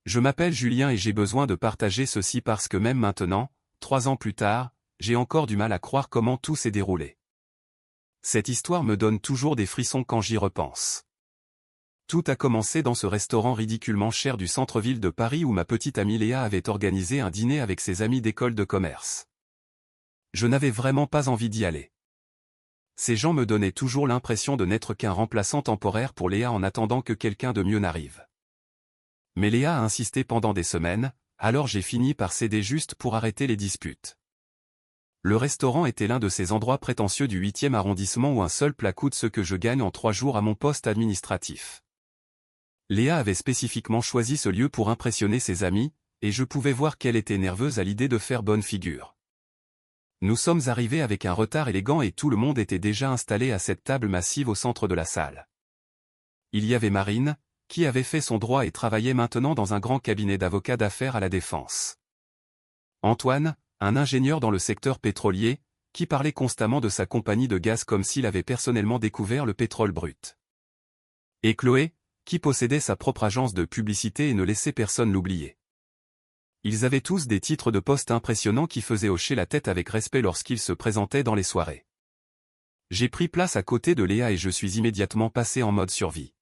Je m'appelle Julien et j'ai besoin de partager ceci parce que même maintenant, 3 ans plus tard, j'ai encore du mal à croire comment tout s'est déroulé. Cette histoire me donne toujours des frissons quand j'y repense. Tout a commencé dans ce restaurant ridiculement cher du centre-ville de Paris où ma petite amie Léa avait organisé un dîner avec ses amis d'école de commerce. Je n'avais vraiment pas envie d'y aller. Ces gens me donnaient toujours l'impression de n'être qu'un remplaçant temporaire pour Léa en attendant que quelqu'un de mieux n'arrive. Mais Léa a insisté pendant des semaines, alors j'ai fini par céder juste pour arrêter les disputes. Le restaurant était l'un de ces endroits prétentieux du 8e arrondissement où un seul plat coûte ce que je gagne en 3 jours à mon poste administratif. Léa avait spécifiquement choisi ce lieu pour impressionner ses amis, et je pouvais voir qu'elle était nerveuse à l'idée de faire bonne figure. Nous sommes arrivés avec un retard élégant et tout le monde était déjà installé à cette table massive au centre de la salle. Il y avait Marine, qui avait fait son droit et travaillait maintenant dans un grand cabinet d'avocats d'affaires à la Défense. Antoine, un ingénieur dans le secteur pétrolier, qui parlait constamment de sa compagnie de gaz comme s'il avait personnellement découvert le pétrole brut. Et Chloé, qui possédait sa propre agence de publicité et ne laissait personne l'oublier. Ils avaient tous des titres de poste impressionnants qui faisaient hocher la tête avec respect lorsqu'ils se présentaient dans les soirées. J'ai pris place à côté de Léa et je suis immédiatement passé en mode survie.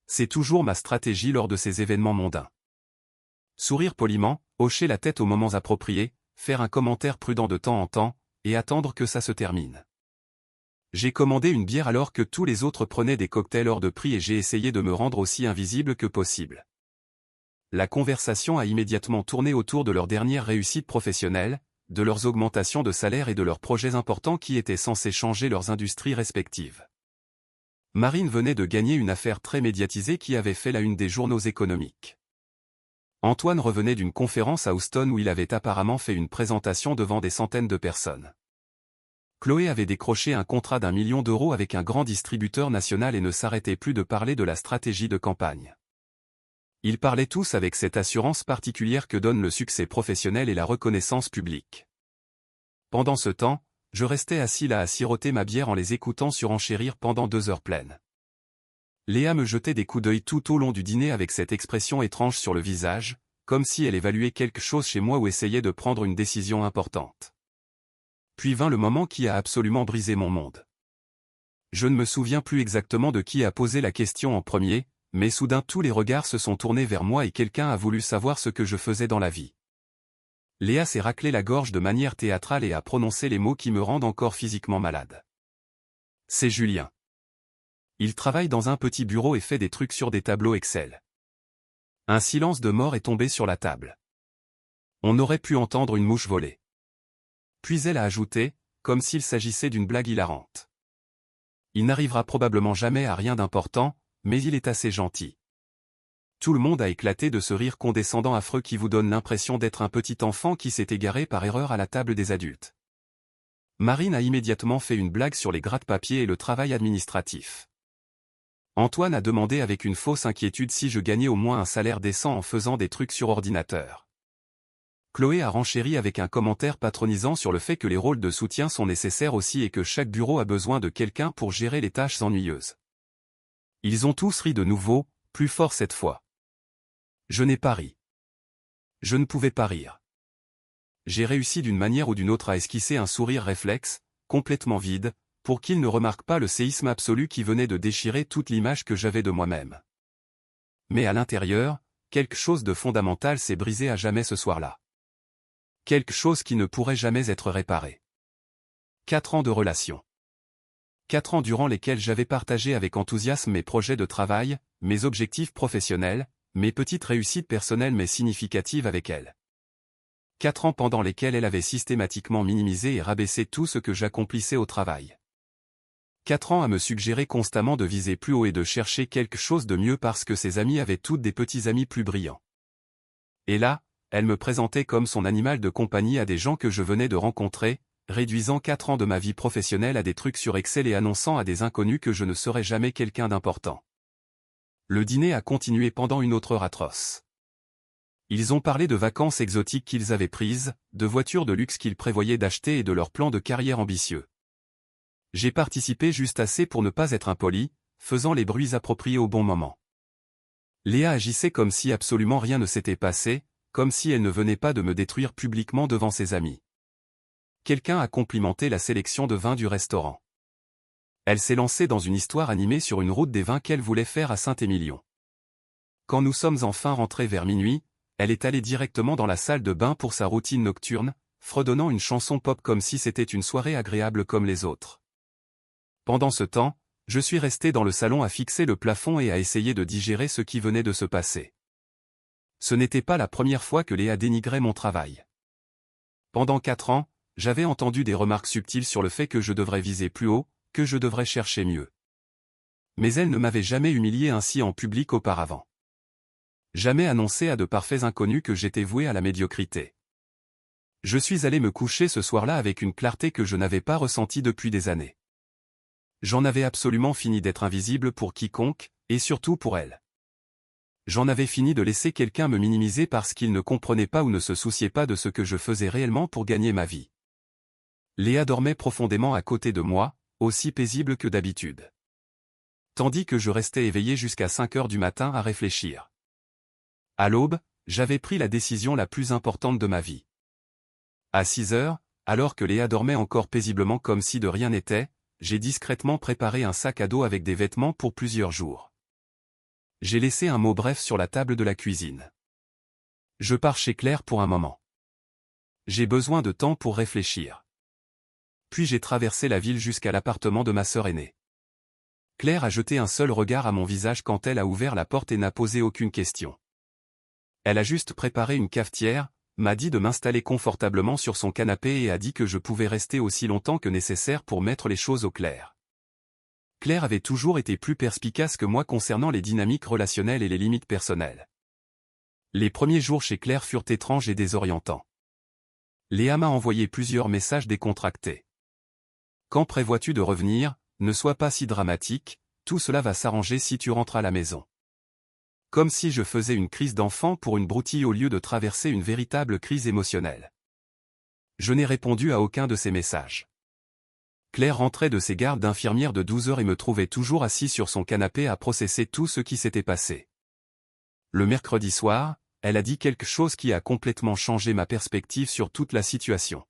C'est toujours ma stratégie lors de ces événements mondains. Sourire poliment, hocher la tête aux moments appropriés, faire un commentaire prudent de temps en temps, et attendre que ça se termine. J'ai commandé une bière alors que tous les autres prenaient des cocktails hors de prix et j'ai essayé de me rendre aussi invisible que possible. La conversation a immédiatement tourné autour de leurs dernières réussites professionnelles, de leurs augmentations de salaire et de leurs projets importants qui étaient censés changer leurs industries respectives. Marine venait de gagner une affaire très médiatisée qui avait fait la une des journaux économiques. Antoine revenait d'une conférence à Houston où il avait apparemment fait une présentation devant des centaines de personnes. Chloé avait décroché un contrat d'1 million d'euros avec un grand distributeur national et ne s'arrêtait plus de parler de la stratégie de campagne. Ils parlaient tous avec cette assurance particulière que donne le succès professionnel et la reconnaissance publique. Pendant ce temps, je restais assis là à siroter ma bière en les écoutant surenchérir pendant 2 heures pleines. Léa me jetait des coups d'œil tout au long du dîner avec cette expression étrange sur le visage, comme si elle évaluait quelque chose chez moi ou essayait de prendre une décision importante. Puis vint le moment qui a absolument brisé mon monde. Je ne me souviens plus exactement de qui a posé la question en premier, mais soudain tous les regards se sont tournés vers moi et quelqu'un a voulu savoir ce que je faisais dans la vie. Léa s'est raclé la gorge de manière théâtrale et a prononcé les mots qui me rendent encore physiquement malade. C'est Julien. Il travaille dans un petit bureau et fait des trucs sur des tableaux Excel. Un silence de mort est tombé sur la table. On aurait pu entendre une mouche voler. Puis elle a ajouté, comme s'il s'agissait d'une blague hilarante. Il n'arrivera probablement jamais à rien d'important, mais il est assez gentil. Tout le monde a éclaté de ce rire condescendant affreux qui vous donne l'impression d'être un petit enfant qui s'est égaré par erreur à la table des adultes. Marine a immédiatement fait une blague sur les gratte-papier et le travail administratif. Antoine a demandé avec une fausse inquiétude si je gagnais au moins un salaire décent en faisant des trucs sur ordinateur. Chloé a renchéri avec un commentaire patronisant sur le fait que les rôles de soutien sont nécessaires aussi et que chaque bureau a besoin de quelqu'un pour gérer les tâches ennuyeuses. Ils ont tous ri de nouveau, plus fort cette fois. Je n'ai pas ri. Je ne pouvais pas rire. J'ai réussi d'une manière ou d'une autre à esquisser un sourire réflexe, complètement vide, pour qu'il ne remarque pas le séisme absolu qui venait de déchirer toute l'image que j'avais de moi-même. Mais à l'intérieur, quelque chose de fondamental s'est brisé à jamais ce soir-là. Quelque chose qui ne pourrait jamais être réparé. 4 ans de relation. 4 ans durant lesquels j'avais partagé avec enthousiasme mes projets de travail, mes objectifs professionnels, mes petites réussites personnelles mais significatives avec elle. 4 ans pendant lesquels elle avait systématiquement minimisé et rabaissé tout ce que j'accomplissais au travail. 4 ans à me suggérer constamment de viser plus haut et de chercher quelque chose de mieux parce que ses amis avaient toutes des petits amis plus brillants. Et là, elle me présentait comme son animal de compagnie à des gens que je venais de rencontrer, réduisant 4 ans de ma vie professionnelle à des trucs sur Excel et annonçant à des inconnus que je ne serais jamais quelqu'un d'important. Le dîner a continué pendant une autre heure atroce. Ils ont parlé de vacances exotiques qu'ils avaient prises, de voitures de luxe qu'ils prévoyaient d'acheter et de leurs plans de carrière ambitieux. J'ai participé juste assez pour ne pas être impoli, faisant les bruits appropriés au bon moment. Léa agissait comme si absolument rien ne s'était passé, comme si elle ne venait pas de me détruire publiquement devant ses amis. Quelqu'un a complimenté la sélection de vins du restaurant. Elle s'est lancée dans une histoire animée sur une route des vins qu'elle voulait faire à Saint-Émilion. Quand nous sommes enfin rentrés vers minuit, elle est allée directement dans la salle de bain pour sa routine nocturne, fredonnant une chanson pop comme si c'était une soirée agréable comme les autres. Pendant ce temps, je suis resté dans le salon à fixer le plafond et à essayer de digérer ce qui venait de se passer. Ce n'était pas la première fois que Léa dénigrait mon travail. Pendant 4 ans, j'avais entendu des remarques subtiles sur le fait que je devrais viser plus haut, que je devrais chercher mieux. Mais elle ne m'avait jamais humilié ainsi en public auparavant. Jamais annoncé à de parfaits inconnus que j'étais voué à la médiocrité. Je suis allé me coucher ce soir-là avec une clarté que je n'avais pas ressentie depuis des années. J'en avais absolument fini d'être invisible pour quiconque, et surtout pour elle. J'en avais fini de laisser quelqu'un me minimiser parce qu'il ne comprenait pas ou ne se souciait pas de ce que je faisais réellement pour gagner ma vie. Léa dormait profondément à côté de moi, aussi paisible que d'habitude. Tandis que je restais éveillé jusqu'à 5 heures du matin à réfléchir. À l'aube, j'avais pris la décision la plus importante de ma vie. À 6 heures, alors que Léa dormait encore paisiblement comme si de rien n'était, j'ai discrètement préparé un sac à dos avec des vêtements pour plusieurs jours. J'ai laissé un mot bref sur la table de la cuisine. Je pars chez Claire pour un moment. J'ai besoin de temps pour réfléchir. Puis j'ai traversé la ville jusqu'à l'appartement de ma sœur aînée. Claire a jeté un seul regard à mon visage quand elle a ouvert la porte et n'a posé aucune question. Elle a juste préparé une cafetière, m'a dit de m'installer confortablement sur son canapé et a dit que je pouvais rester aussi longtemps que nécessaire pour mettre les choses au clair. Claire avait toujours été plus perspicace que moi concernant les dynamiques relationnelles et les limites personnelles. Les premiers jours chez Claire furent étranges et désorientants. Léa m'a envoyé plusieurs messages décontractés. Quand prévois-tu de revenir? Ne sois pas si dramatique, tout cela va s'arranger si tu rentres à la maison. Comme si je faisais une crise d'enfant pour une broutille au lieu de traverser une véritable crise émotionnelle. Je n'ai répondu à aucun de ces messages. Claire rentrait de ses gardes d'infirmière de 12 heures et me trouvait toujours assis sur son canapé à processer tout ce qui s'était passé. Le mercredi soir, elle a dit quelque chose qui a complètement changé ma perspective sur toute la situation.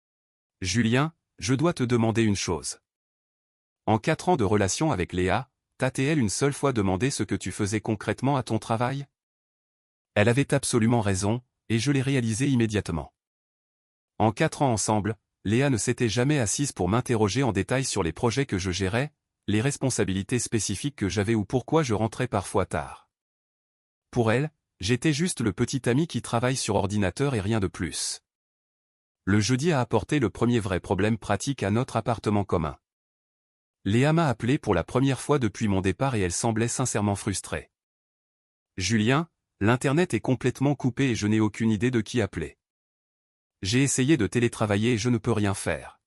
« Julien, je dois te demander une chose. En 4 ans de relation avec Léa, t'as-t-elle une seule fois demandé ce que tu faisais concrètement à ton travail? » Elle avait absolument raison, et je l'ai réalisé immédiatement. En 4 ans ensemble, Léa ne s'était jamais assise pour m'interroger en détail sur les projets que je gérais, les responsabilités spécifiques que j'avais ou pourquoi je rentrais parfois tard. Pour elle, j'étais juste le petit ami qui travaille sur ordinateur et rien de plus. Le jeudi a apporté le premier vrai problème pratique à notre appartement commun. Léa m'a appelé pour la première fois depuis mon départ et elle semblait sincèrement frustrée. « Julien, l'internet est complètement coupé et je n'ai aucune idée de qui appeler. J'ai essayé de télétravailler et je ne peux rien faire.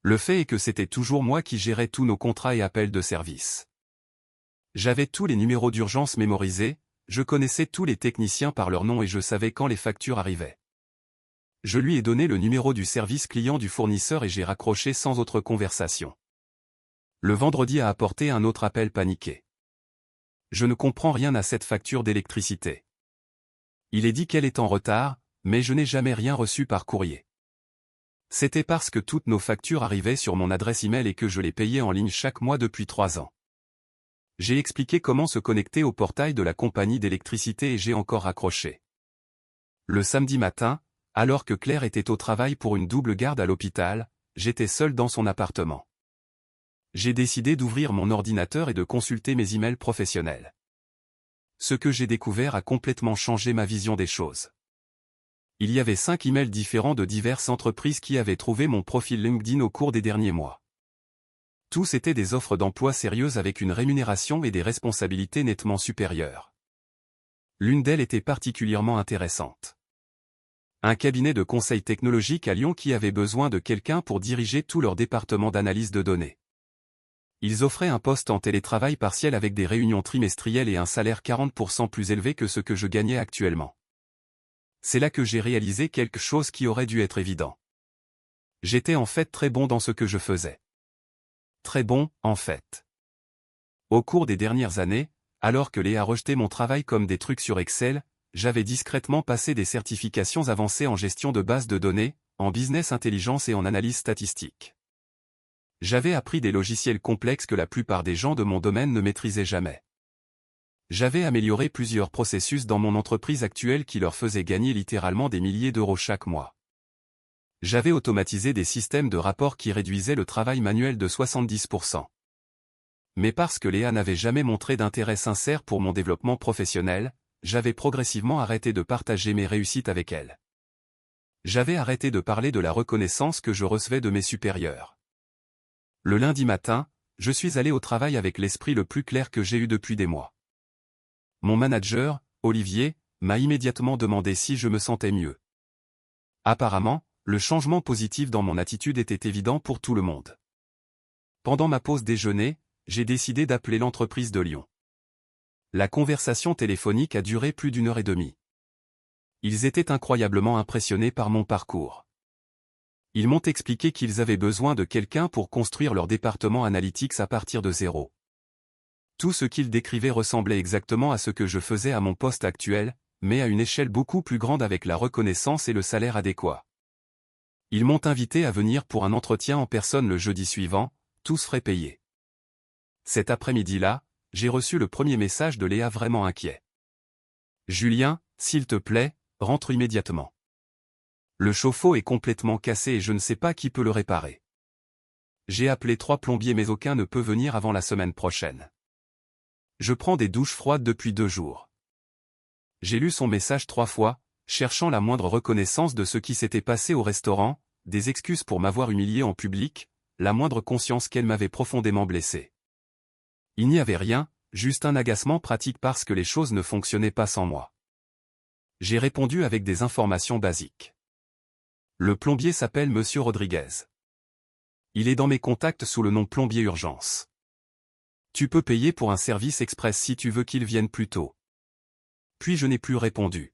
Le fait est que c'était toujours moi qui gérais tous nos contrats et appels de service. J'avais tous les numéros d'urgence mémorisés, je connaissais tous les techniciens par leur nom et je savais quand les factures arrivaient. Je lui ai donné le numéro du service client du fournisseur et j'ai raccroché sans autre conversation. Le vendredi a apporté un autre appel paniqué. Je ne comprends rien à cette facture d'électricité. Il est dit qu'elle est en retard, mais je n'ai jamais rien reçu par courrier. C'était parce que toutes nos factures arrivaient sur mon adresse email et que je les payais en ligne chaque mois depuis 3 ans. J'ai expliqué comment se connecter au portail de la compagnie d'électricité et j'ai encore raccroché. Le samedi matin, alors que Claire était au travail pour une double garde à l'hôpital, j'étais seul dans son appartement. J'ai décidé d'ouvrir mon ordinateur et de consulter mes emails professionnels. Ce que j'ai découvert a complètement changé ma vision des choses. Il y avait 5 emails différents de diverses entreprises qui avaient trouvé mon profil LinkedIn au cours des derniers mois. Tous étaient des offres d'emploi sérieuses avec une rémunération et des responsabilités nettement supérieures. L'une d'elles était particulièrement intéressante. Un cabinet de conseil technologique à Lyon qui avait besoin de quelqu'un pour diriger tout leur département d'analyse de données. Ils offraient un poste en télétravail partiel avec des réunions trimestrielles et un salaire 40% plus élevé que ce que je gagnais actuellement. C'est là que j'ai réalisé quelque chose qui aurait dû être évident. J'étais en fait très bon dans ce que je faisais. Très bon, en fait. Au cours des dernières années, Alors que Léa rejetait mon travail comme des trucs sur Excel, j'avais discrètement passé des certifications avancées en gestion de bases de données, en business intelligence et en analyse statistique. J'avais appris des logiciels complexes que la plupart des gens de mon domaine ne maîtrisaient jamais. J'avais amélioré plusieurs processus dans mon entreprise actuelle qui leur faisaient gagner littéralement des milliers d'euros chaque mois. J'avais automatisé des systèmes de rapports qui réduisaient le travail manuel de 70%. Mais parce que Léa n'avait jamais montré d'intérêt sincère pour mon développement professionnel, j'avais progressivement arrêté de partager mes réussites avec elle. J'avais arrêté de parler de la reconnaissance que je recevais de mes supérieurs. Le lundi matin, je suis allé au travail avec l'esprit le plus clair que j'ai eu depuis des mois. Mon manager, Olivier, m'a immédiatement demandé si je me sentais mieux. Apparemment, le changement positif dans mon attitude était évident pour tout le monde. Pendant ma pause déjeuner, j'ai décidé d'appeler l'entreprise de Lyon. La conversation téléphonique a duré plus d'1 heure et demie. Ils étaient incroyablement impressionnés par mon parcours. Ils m'ont expliqué qu'ils avaient besoin de quelqu'un pour construire leur département analytics à partir de zéro. Tout ce qu'ils décrivaient ressemblait exactement à ce que je faisais à mon poste actuel, mais à une échelle beaucoup plus grande avec la reconnaissance et le salaire adéquat. Ils m'ont invité à venir pour un entretien en personne le jeudi suivant, tous frais payés. Cet après-midi-là, j'ai reçu le premier message de Léa vraiment inquiet. « Julien, s'il te plaît, rentre immédiatement. Le chauffe-eau est complètement cassé et je ne sais pas qui peut le réparer. J'ai appelé 3 plombiers mais aucun ne peut venir avant la semaine prochaine. Je prends des douches froides depuis 2 jours. » J'ai lu son message 3 fois, cherchant la moindre reconnaissance de ce qui s'était passé au restaurant, des excuses pour m'avoir humilié en public, la moindre conscience qu'elle m'avait profondément blessé. Il n'y avait rien, juste un agacement pratique parce que les choses ne fonctionnaient pas sans moi. J'ai répondu avec des informations basiques. Le plombier s'appelle Monsieur Rodriguez. Il est dans mes contacts sous le nom plombier urgence. Tu peux payer pour un service express si tu veux qu'il vienne plus tôt. Puis je n'ai plus répondu.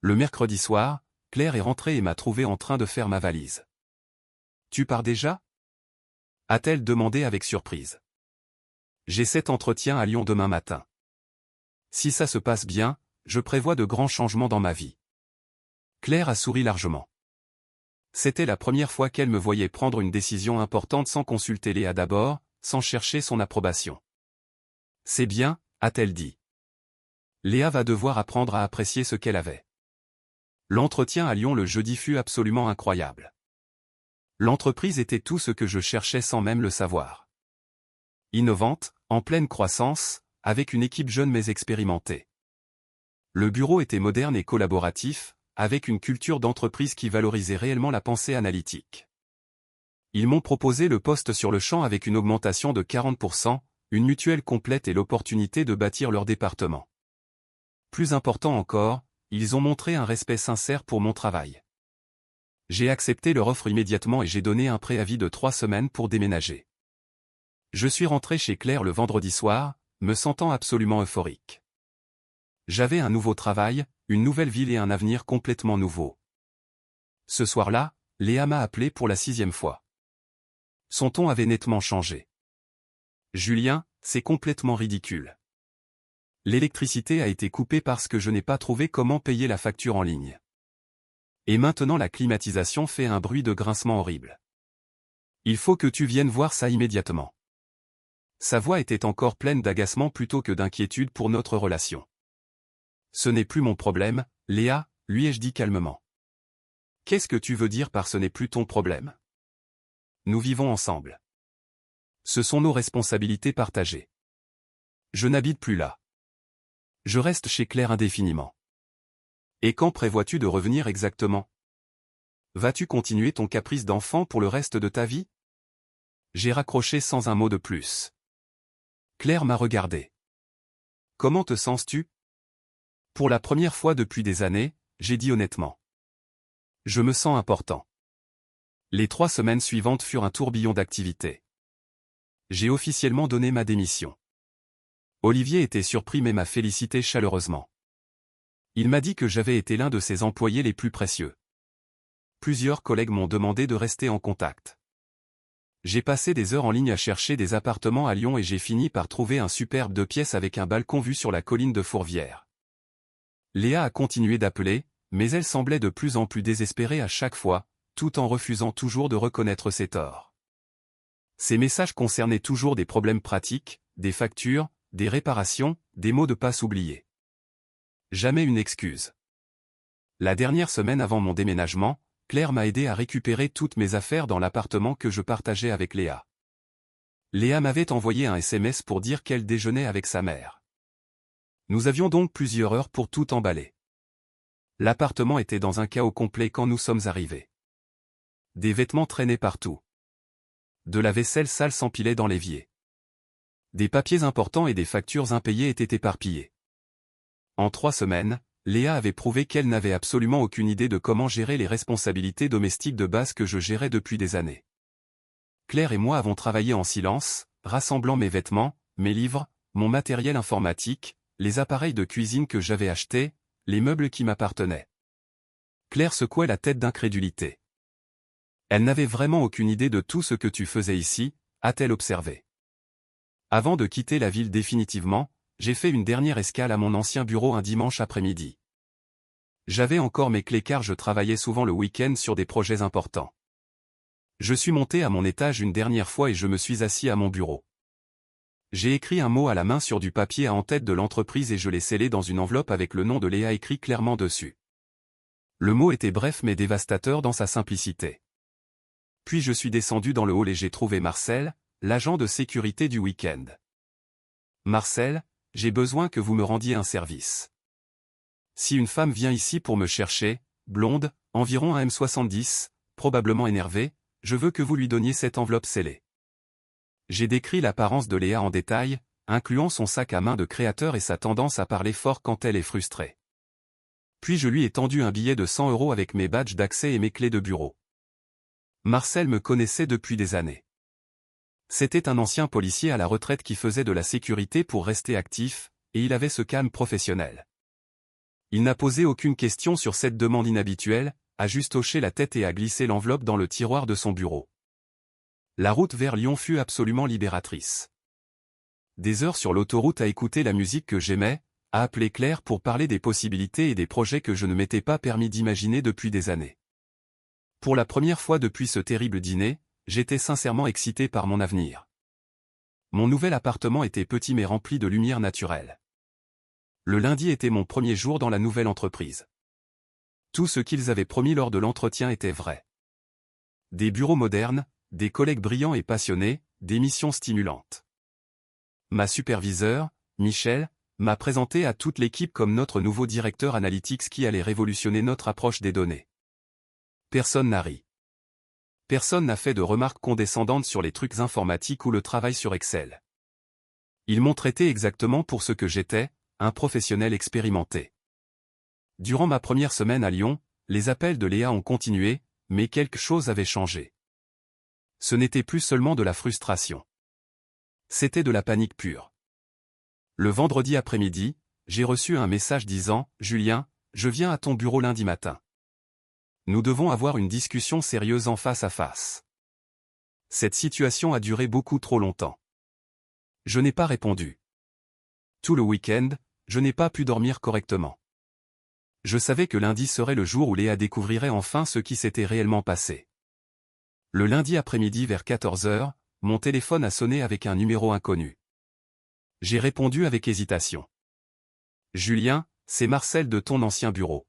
Le mercredi soir, Claire est rentrée et m'a trouvé en train de faire ma valise. « Tu pars déjà ?» a-t-elle demandé avec surprise. « J'ai 7 entretiens à Lyon demain matin. Si ça se passe bien, je prévois de grands changements dans ma vie. » Claire a souri largement. C'était la première fois qu'elle me voyait prendre une décision importante sans consulter Léa d'abord, sans chercher son approbation. « C'est bien, » a-t-elle dit. Léa va devoir apprendre à apprécier ce qu'elle avait. L'entretien à Lyon le jeudi fut absolument incroyable. L'entreprise était tout ce que je cherchais sans même le savoir. Innovante, en pleine croissance, avec une équipe jeune mais expérimentée. Le bureau était moderne et collaboratif, avec une culture d'entreprise qui valorisait réellement la pensée analytique. Ils m'ont proposé le poste sur le champ avec une augmentation de 40%, une mutuelle complète et l'opportunité de bâtir leur département. Plus important encore, ils ont montré un respect sincère pour mon travail. J'ai accepté leur offre immédiatement et j'ai donné un préavis de 3 semaines pour déménager. Je suis rentré chez Claire le vendredi soir, me sentant absolument euphorique. J'avais un nouveau travail, une nouvelle ville et un avenir complètement nouveau. Ce soir-là, Léa m'a appelé pour la 6e fois. Son ton avait nettement changé. « Julien, c'est complètement ridicule. L'électricité a été coupée parce que je n'ai pas trouvé comment payer la facture en ligne. Et maintenant la climatisation fait un bruit de grincement horrible. Il faut que tu viennes voir ça immédiatement. » Sa voix était encore pleine d'agacement plutôt que d'inquiétude pour notre relation. « Ce n'est plus mon problème, Léa, lui ai-je dit calmement. Qu'est-ce que tu veux dire par ce n'est plus ton problème? Nous vivons ensemble. Ce sont nos responsabilités partagées. Je n'habite plus là. Je reste chez Claire indéfiniment. Et quand prévois-tu de revenir exactement? Vas-tu continuer ton caprice d'enfant pour le reste de ta vie? » J'ai raccroché sans un mot de plus. Claire m'a regardé. « Comment te sens-tu? » Pour la première fois depuis des années, j'ai dit honnêtement. « Je me sens important. » Les 3 semaines suivantes furent un tourbillon d'activités. J'ai officiellement donné ma démission. Olivier était surpris mais m'a félicité chaleureusement. Il m'a dit que j'avais été l'un de ses employés les plus précieux. Plusieurs collègues m'ont demandé de rester en contact. J'ai passé des heures en ligne à chercher des appartements à Lyon et j'ai fini par trouver un superbe 2 pièces avec un balcon vue sur la colline de Fourvière. Léa a continué d'appeler, mais elle semblait de plus en plus désespérée à chaque fois, tout en refusant toujours de reconnaître ses torts. Ses messages concernaient toujours des problèmes pratiques, des factures, des réparations, des mots de passe oubliés. Jamais une excuse. La dernière semaine avant mon déménagement, Claire m'a aidé à récupérer toutes mes affaires dans l'appartement que je partageais avec Léa. Léa m'avait envoyé un SMS pour dire qu'elle déjeunait avec sa mère. Nous avions donc plusieurs heures pour tout emballer. L'appartement était dans un chaos complet quand nous sommes arrivés. Des vêtements traînaient partout. De la vaisselle sale s'empilait dans l'évier. Des papiers importants et des factures impayées étaient éparpillés. En 3 semaines, Léa avait prouvé qu'elle n'avait absolument aucune idée de comment gérer les responsabilités domestiques de base que je gérais depuis des années. Claire et moi avons travaillé en silence, rassemblant mes vêtements, mes livres, mon matériel informatique, les appareils de cuisine que j'avais achetés, les meubles qui m'appartenaient. Claire secouait la tête d'incrédulité. Elle n'avait vraiment aucune idée de tout ce que tu faisais ici, a-t-elle observé. Avant de quitter la ville définitivement, j'ai fait une dernière escale à mon ancien bureau un dimanche après-midi. J'avais encore mes clés car je travaillais souvent le week-end sur des projets importants. Je suis monté à mon étage une dernière fois et je me suis assis à mon bureau. J'ai écrit un mot à la main sur du papier à en-tête de l'entreprise et je l'ai scellé dans une enveloppe avec le nom de Léa écrit clairement dessus. Le mot était bref mais dévastateur dans sa simplicité. Puis je suis descendu dans le hall et j'ai trouvé Marcel, l'agent de sécurité du week-end. Marcel, j'ai besoin que vous me rendiez un service. Si une femme vient ici pour me chercher, blonde, environ 1m70, probablement énervée, je veux que vous lui donniez cette enveloppe scellée. J'ai décrit l'apparence de Léa en détail, incluant son sac à main de créateur et sa tendance à parler fort quand elle est frustrée. Puis je lui ai tendu un billet de 100 € avec mes badges d'accès et mes clés de bureau. Marcel me connaissait depuis des années. C'était un ancien policier à la retraite qui faisait de la sécurité pour rester actif, et il avait ce calme professionnel. Il n'a posé aucune question sur cette demande inhabituelle, a juste hoché la tête et a glissé l'enveloppe dans le tiroir de son bureau. La route vers Lyon fut absolument libératrice. Des heures sur l'autoroute à écouter la musique que j'aimais, à appeler Claire pour parler des possibilités et des projets que je ne m'étais pas permis d'imaginer depuis des années. Pour la première fois depuis ce terrible dîner, j'étais sincèrement excité par mon avenir. Mon nouvel appartement était petit mais rempli de lumière naturelle. Le lundi était mon premier jour dans la nouvelle entreprise. Tout ce qu'ils avaient promis lors de l'entretien était vrai. Des bureaux modernes, des collègues brillants et passionnés, des missions stimulantes. Ma superviseure, Michel, m'a présenté à toute l'équipe comme notre nouveau directeur analytics qui allait révolutionner notre approche des données. Personne n'a ri. Personne n'a fait de remarques condescendantes sur les trucs informatiques ou le travail sur Excel. Ils m'ont traité exactement pour ce que j'étais, un professionnel expérimenté. Durant ma première semaine à Lyon, les appels de Léa ont continué, mais quelque chose avait changé. Ce n'était plus seulement de la frustration. C'était de la panique pure. Le vendredi après-midi, j'ai reçu un message disant « Julien, je viens à ton bureau lundi matin. Nous devons avoir une discussion sérieuse en face à face. » Cette situation a duré beaucoup trop longtemps. Je n'ai pas répondu. Tout le week-end, je n'ai pas pu dormir correctement. Je savais que lundi serait le jour où Léa découvrirait enfin ce qui s'était réellement passé. Le lundi après-midi vers 14 h, mon téléphone a sonné avec un numéro inconnu. J'ai répondu avec hésitation. « Julien, c'est Marcel de ton ancien bureau. »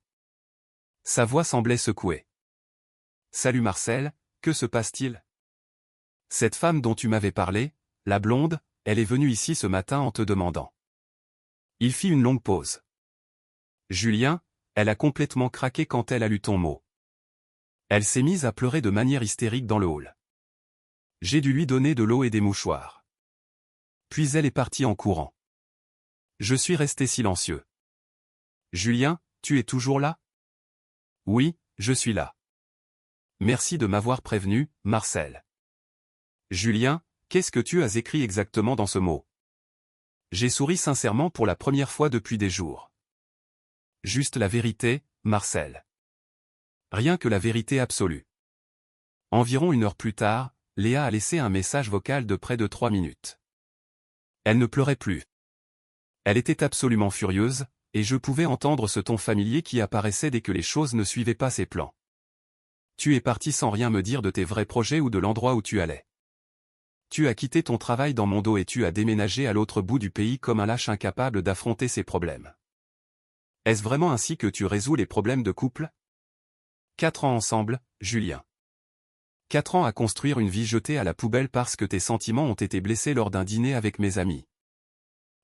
Sa voix semblait secouée. « Salut Marcel, que se passe-t-il ? Cette femme dont tu m'avais parlé, la blonde, elle est venue ici ce matin en te demandant. » Il fit une longue pause. « Julien, elle a complètement craqué quand elle a lu ton mot. Elle s'est mise à pleurer de manière hystérique dans le hall. J'ai dû lui donner de l'eau et des mouchoirs. Puis elle est partie en courant. Je suis resté silencieux. « Julien, tu es toujours là ? » ? « Oui, je suis là. » Merci de m'avoir prévenu, Marcel. « Julien, qu'est-ce que tu as écrit exactement dans ce mot ? » J'ai souri sincèrement pour la première fois depuis des jours. « Juste la vérité, Marcel. Rien que la vérité absolue. » Environ 1 heure plus tard, Léa a laissé un message vocal de près de 3 minutes. Elle ne pleurait plus. Elle était absolument furieuse, et je pouvais entendre ce ton familier qui apparaissait dès que les choses ne suivaient pas ses plans. Tu es parti sans rien me dire de tes vrais projets ou de l'endroit où tu allais. Tu as quitté ton travail dans mon dos et tu as déménagé à l'autre bout du pays comme un lâche incapable d'affronter ses problèmes. Est-ce vraiment ainsi que tu résous les problèmes de couple? 4 ans ensemble, Julien. 4 ans à construire une vie jetée à la poubelle parce que tes sentiments ont été blessés lors d'un dîner avec mes amis.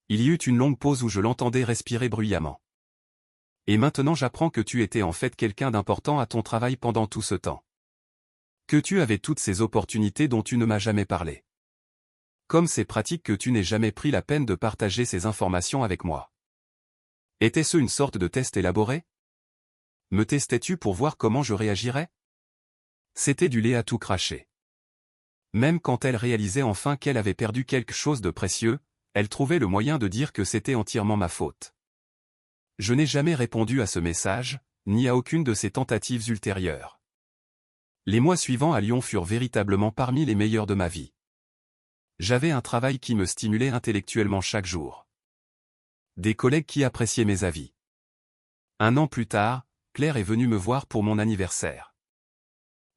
Il y eut une longue pause où je l'entendais respirer bruyamment. Et maintenant j'apprends que tu étais en fait quelqu'un d'important à ton travail pendant tout ce temps. Que tu avais toutes ces opportunités dont tu ne m'as jamais parlé. Comme c'est pratique que tu n'aies jamais pris la peine de partager ces informations avec moi. Était-ce une sorte de test élaboré? Me testais-tu pour voir comment je réagirais? C'était du lait à tout cracher. Même quand elle réalisait enfin qu'elle avait perdu quelque chose de précieux, elle trouvait le moyen de dire que c'était entièrement ma faute. Je n'ai jamais répondu à ce message, ni à aucune de ses tentatives ultérieures. Les mois suivants à Lyon furent véritablement parmi les meilleurs de ma vie. J'avais un travail qui me stimulait intellectuellement chaque jour. Des collègues qui appréciaient mes avis. 1 an plus tard, Claire est venue me voir pour mon anniversaire.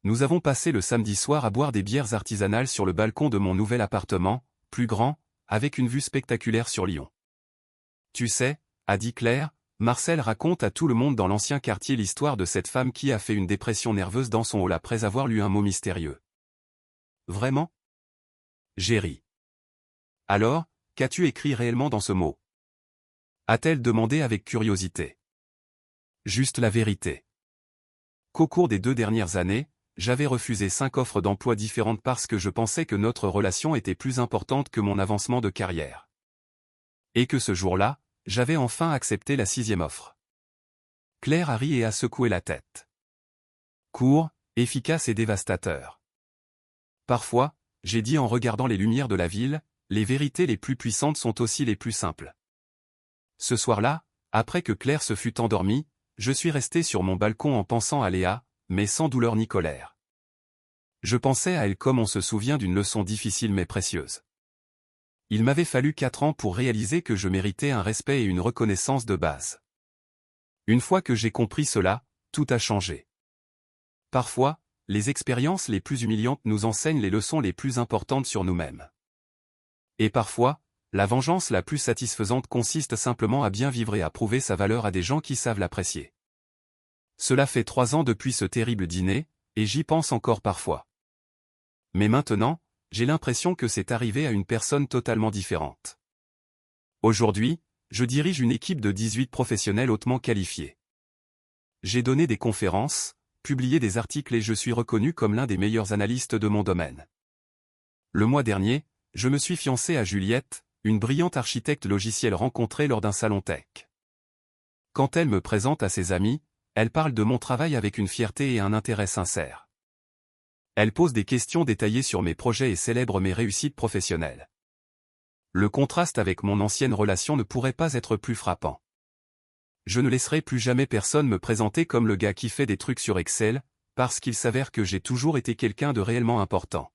Nous avons passé le samedi soir à boire des bières artisanales sur le balcon de mon nouvel appartement, plus grand, avec une vue spectaculaire sur Lyon. Tu sais, a dit Claire, Marcel raconte à tout le monde dans l'ancien quartier l'histoire de cette femme qui a fait une dépression nerveuse dans son hall après avoir lu un mot mystérieux. Vraiment? J'ai ri. Alors, qu'as-tu écrit réellement dans ce mot? A-t-elle demandé avec curiosité. Juste la vérité. Qu'au cours des 2 dernières années, j'avais refusé 5 offres d'emploi différentes parce que je pensais que notre relation était plus importante que mon avancement de carrière. Et que ce jour-là, j'avais enfin accepté la 6e offre. Claire a ri et a secoué la tête. Court, efficace et dévastateur. Parfois, j'ai dit en regardant les lumières de la ville, les vérités les plus puissantes sont aussi les plus simples. Ce soir-là, après que Claire se fut endormie, je suis resté sur mon balcon en pensant à Léa, mais sans douleur ni colère. Je pensais à elle comme on se souvient d'une leçon difficile mais précieuse. Il m'avait fallu 4 ans pour réaliser que je méritais un respect et une reconnaissance de base. Une fois que j'ai compris cela, tout a changé. Parfois, les expériences les plus humiliantes nous enseignent les leçons les plus importantes sur nous-mêmes. Et parfois, la vengeance la plus satisfaisante consiste simplement à bien vivre et à prouver sa valeur à des gens qui savent l'apprécier. Cela fait 3 ans depuis ce terrible dîner, et j'y pense encore parfois. Mais maintenant, j'ai l'impression que c'est arrivé à une personne totalement différente. Aujourd'hui, je dirige une équipe de 18 professionnels hautement qualifiés. J'ai donné des conférences, publié des articles et je suis reconnu comme l'un des meilleurs analystes de mon domaine. Le mois dernier, je me suis fiancé à Juliette, une brillante architecte logicielle rencontrée lors d'un salon tech. Quand elle me présente à ses amis, elle parle de mon travail avec une fierté et un intérêt sincère. Elle pose des questions détaillées sur mes projets et célèbre mes réussites professionnelles. Le contraste avec mon ancienne relation ne pourrait pas être plus frappant. Je ne laisserai plus jamais personne me présenter comme le gars qui fait des trucs sur Excel, parce qu'il s'avère que j'ai toujours été quelqu'un de réellement important.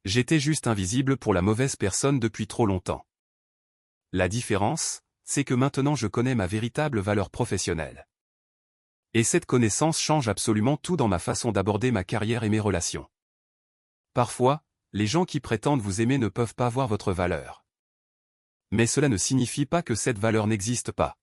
J'étais juste invisible pour la mauvaise personne depuis trop longtemps. La différence, c'est que maintenant je connais ma véritable valeur professionnelle. Et cette connaissance change absolument tout dans ma façon d'aborder ma carrière et mes relations. Parfois, les gens qui prétendent vous aimer ne peuvent pas voir votre valeur. Mais cela ne signifie pas que cette valeur n'existe pas.